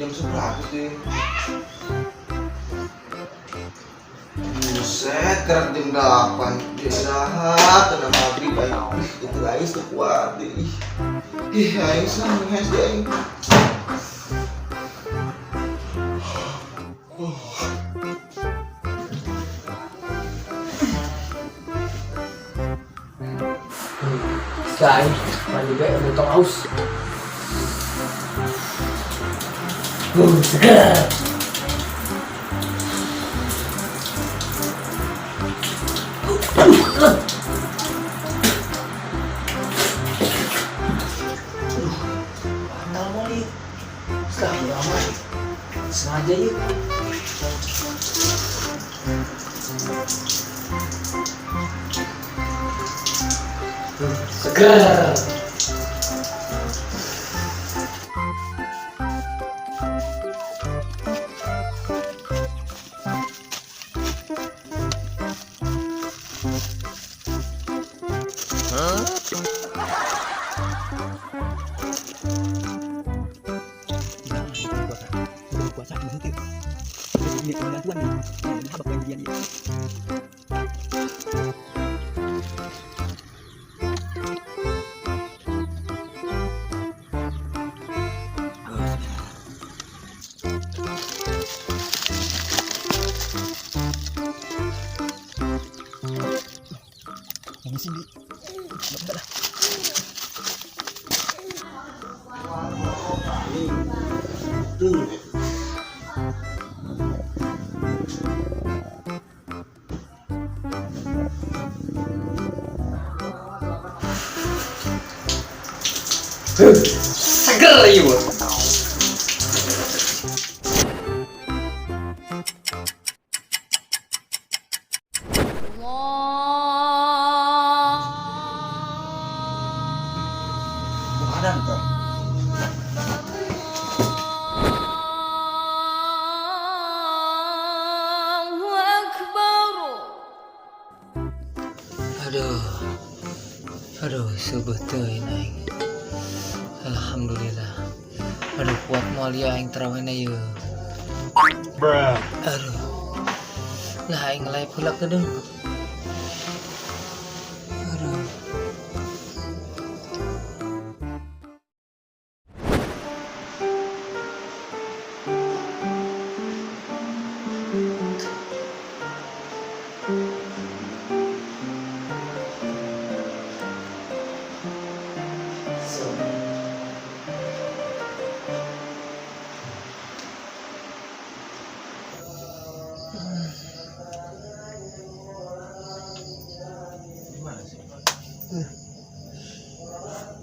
jam seberapa tuh? Buset, gerak jam 8. Istirahat, kena maghrib aing. Itu aing tuh kuat deh. Aing seneng SD aing. Guys, mandi be udah tong aus. Segar. Pandal balik. Sekali aman. Sengaja yuk. Segar. Yang sini. Enggak lah. Seger yuk. Ada enggak? Aduh, sebetulnya aing. Alhamdulillah. Aduh, kuat mualia aing terawihna yeuh. Aduh. Lah aing lae pula kedeung. Aduh.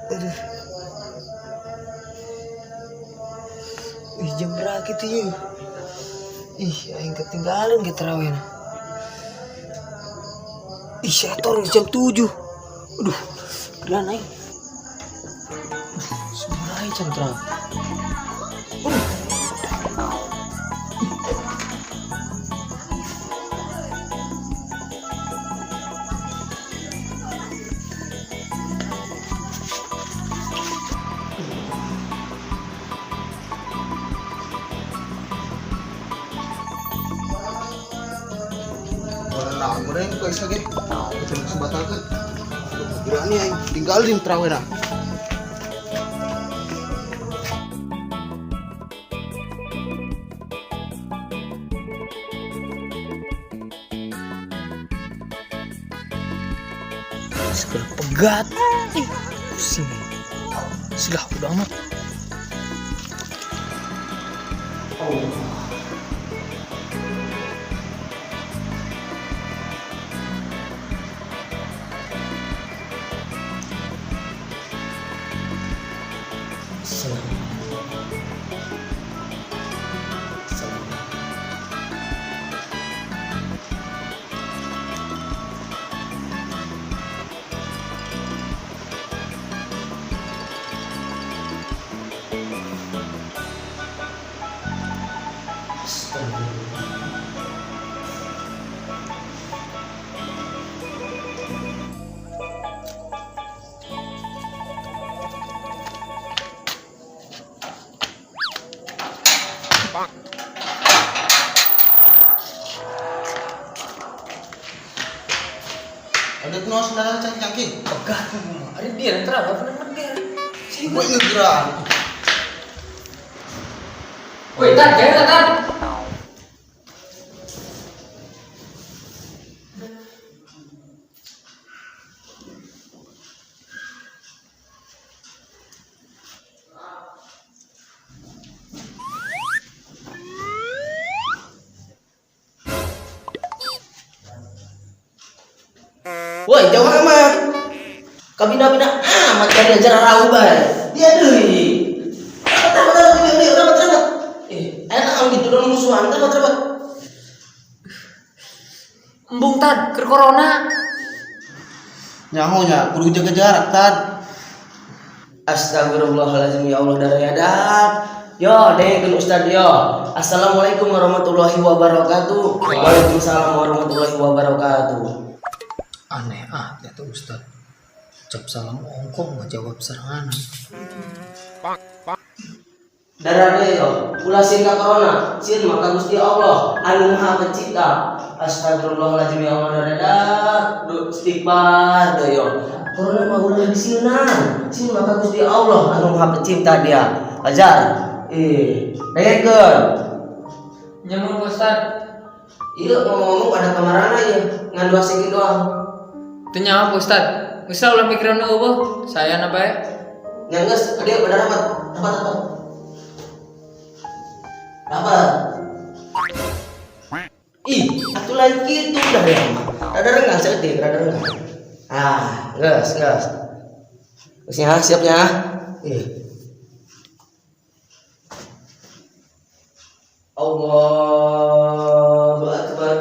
Aduh. Jam berapa gitu ya? Aing ketinggalan ke terawih. Setor jam 7. Aduh, geran aing. Sebenarnya jam berapa? Nah, mereka kok isa ge. Kita mesti batalkan. Kira nih aing tinggalin terawih nah. Seger pegat. Pusing. Sudah udah amat. Ada tuh saudara cangking. Pegah tuh, ada dia terawih apa namanya? Gue ngegerak. Woi, jangan tar. Woi, jauh amat. Kabina-bina amat cari acara rau bay. Dia deui. Rapat. Enak gitu dong musuhan rapat. Embung tad, ke corona. Nyahonya kudu jaga jarak tad. Astagfirullahaladzim ya Allah darah adab. Yo, dengan Ustaz yo. Assalamualaikum warahmatullahi wabarakatuh. Waalaikumsalam warahmatullahi wabarakatuh. Aneh ya tuh Ustad. Cap salam ongkong nggak jawab serangan. Darah yo, ulah singkat corona. Sin maka Gusti Allah anu Maha Pencipta. Astagfirullahaladzim ya Allah darah adab. Istighfar yo. Corona mah ulah disieunan. Sin maka Gusti Allah anu Maha Pencipta dia. Ajar. Dengekeun. Nyamun Ustad. Iya ngomong-ngomong pada kamarana ya, ngan dua segi doang. Tanya apa Ustad? Misal ulah mikiran apa? Saya apa ya? Nyangges, dia pada rapat. Ih, atuh lain gitu dah ya. Rada renggang seeutik, rada renggang. Geus. Geus nya, siapnya. Allahu Akbar.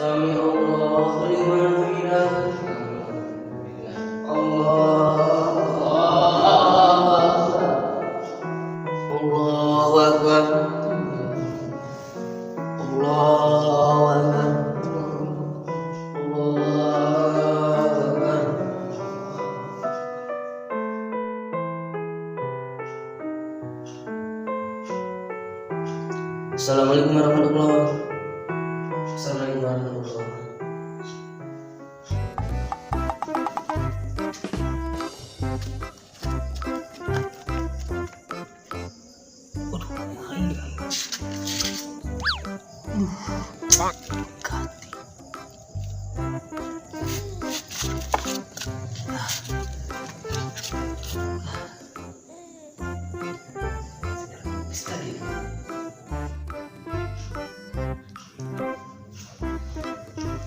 Sami Allahu liman hamidah. Allahu Akbar. Assalamualaikum warahmatullahi wabarakatuh.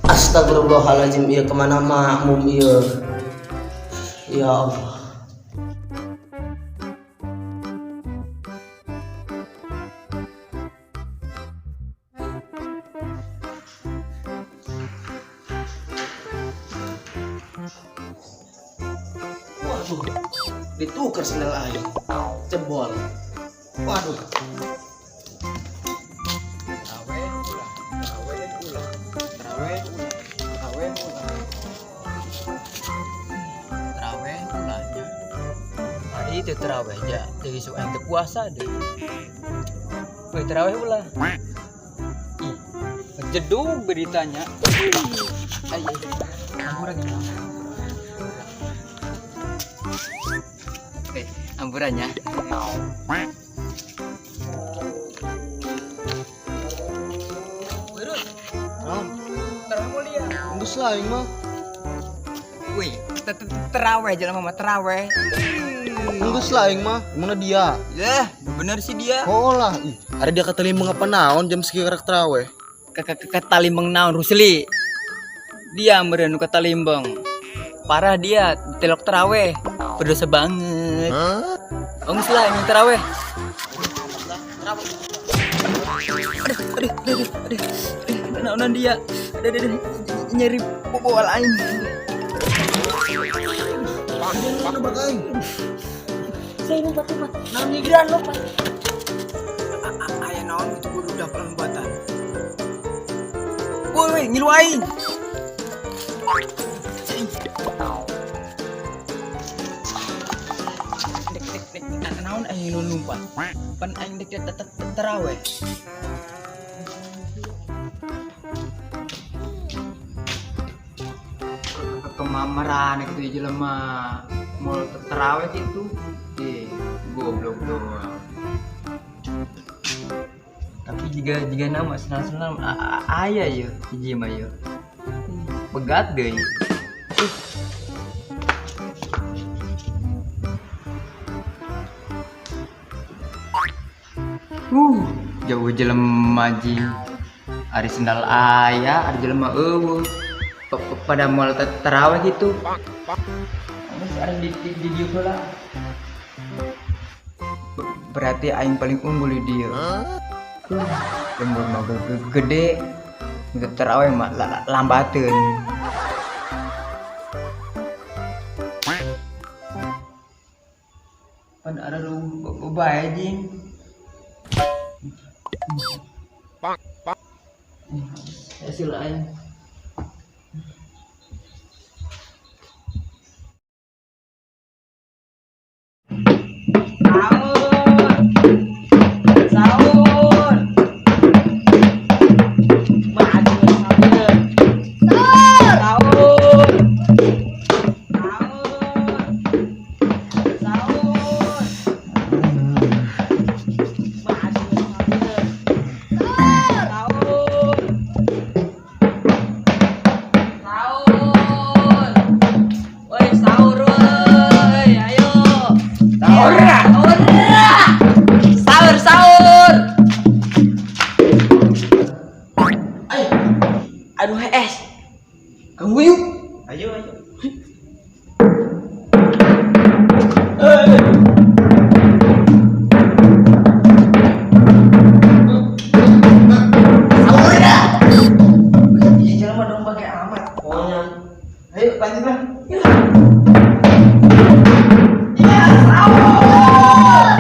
Astagfirullahaladzim, iya kemana makmum iya. Ya Allah. Waduh, ditukar sendal air, jebol. Waduh. Terawih ulahnya. Tadi itu terawih aja. Jadi suka yang puasa deh. Woi terawih ulah. Ih, jedung beritanya. Ayo, ampuran. Ampurannya. Tembus lah ini mah. Wih, terawih aja mama terawih. Tembus lah ini mah. Mana dia? Ya, bener sih dia. Oh lah. Ada dia kata limbang apa naon jam sekitar terawih. Kata limbang naon Rusli. Dia merenu kata limbang. Parah dia, telok terawih. Berdosa banget. Ongus lah ini terawih. Aduh. Naonan dia. Aduh. Nyeri bawah lain. Mana bagai? Saya ini batu. Naon migran lo, Pak. Aya naon itu kudu dapat lembatan. Woi, ngilu aing. Dek. naon aing nu numpa pan aing dek terawih kemamaran itu jelema mau terawih gitu goblok doang tapi jika nama senang ayah ya hiji mah ya pegat deh jauh jelema ji ari sendal ayah ari jelema eueuh pada mau terawih gitu terus ada di video pula berarti aing paling unggul di dia lembur mah gede untuk terawih mah lambateun pan ada lu bae jing hasil aing Aduh es, kamu yuk. ayo Sahur dah. Jangan mah dong pakai amat. Pokoknya. Ayo lanjut lah. Ya sahur.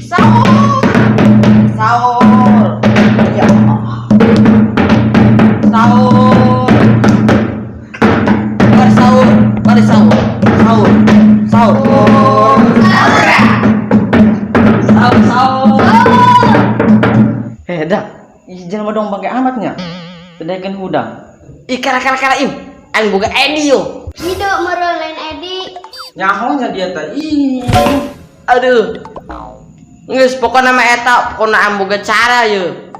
Sahur. Sahur. Ya Allah. Sahur. Mari sahur. Mari sahur. Sahur. Sahur. Sahur. Sahur. Dah. Jangan dong pakai amatnya. Sedangkan hudang. Ih kala im. Ang boga Edi yo. Hidup merolain Edi. Nyahonya dia teh. Ih. Aduh. Geus pokona mah eta, pokona am boga cara ye.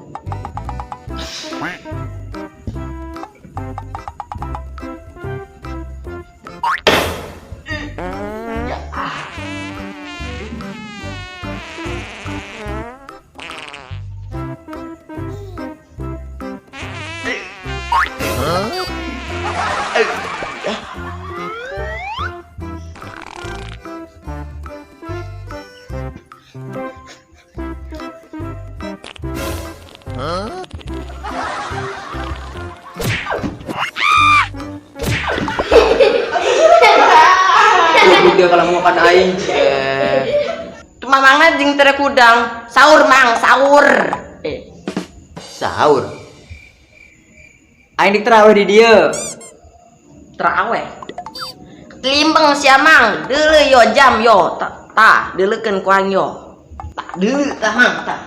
dia kalau mau makan aing Mamangna jeung tere kudang. Sahur mang, sahur. sahur aing dik terawih di dia Terawih. Kelimbang sia mang, deuleu yo jam yo. Tah, deuleukeun ku aing yo. Tah deuleu tah mang, tah.